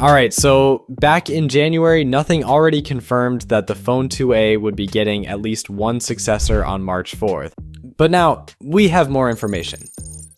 Alright, so back in January, Nothing already confirmed that the Phone 2a would be getting at least one successor on March 4th. But now, we have more information.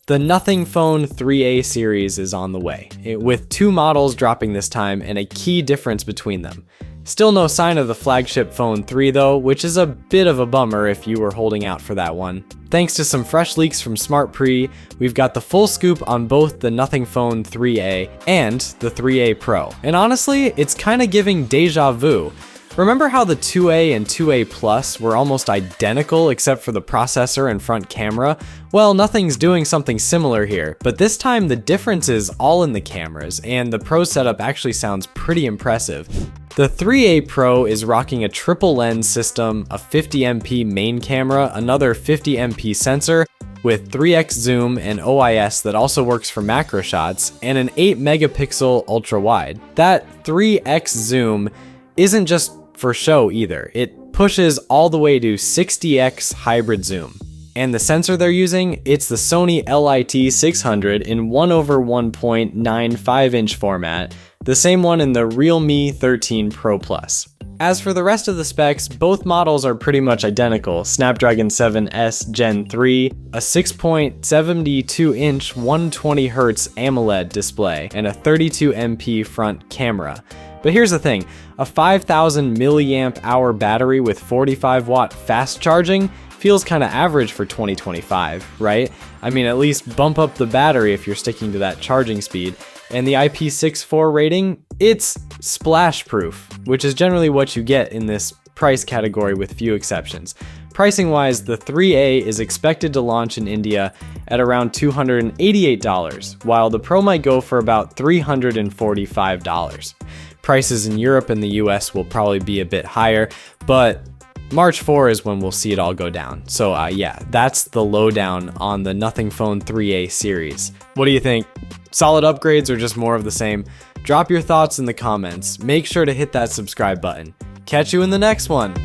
The Nothing Phone 3a series is on the way, with 2 models dropping this time and a key difference between them. Still no sign of the flagship Phone 3 though, which is a bit of a bummer if you were holding out for that one. Thanks to some fresh leaks from SmartPre, we've got the full scoop on both the Nothing Phone 3a and the 3a Pro. And honestly, it's kinda giving deja vu. Remember how the 2a and 2a Plus were almost identical except for the processor and front camera? Well, Nothing's doing something similar here, but this time the difference is all in the cameras, and the Pro setup actually sounds pretty impressive. The 3a Pro is rocking a triple lens system, a 50MP main camera, another 50MP sensor, with 3x zoom and OIS that also works for macro shots, and an 8 megapixel ultra wide. That 3x zoom isn't just for show either. It pushes all the way to 60x hybrid zoom. And the sensor they're using, it's the Sony LIT600 in 1/1.95 inch format, the same one in the Realme 13 Pro Plus. As for the rest of the specs, both models are pretty much identical. Snapdragon 7S Gen 3, a 6.72 inch 120Hz AMOLED display, and a 32MP front camera. But here's the thing, a 5000 milliamp hour battery with 45 watt fast charging feels kinda average for 2025, right? I mean, at least bump up the battery if you're sticking to that charging speed. And the IP64 rating, it's splash proof, which is generally what you get in this price category with few exceptions. Pricing wise, the 3a is expected to launch in India at around $288, while the Pro might go for about $345. Prices in Europe and the US will probably be a bit higher, but March 4 is when we'll see it all go down. So yeah, that's the lowdown on the Nothing Phone 3a series. What do you think? Solid upgrades or just more of the same? Drop your thoughts in the comments. Make sure to hit that subscribe button. Catch you in the next one.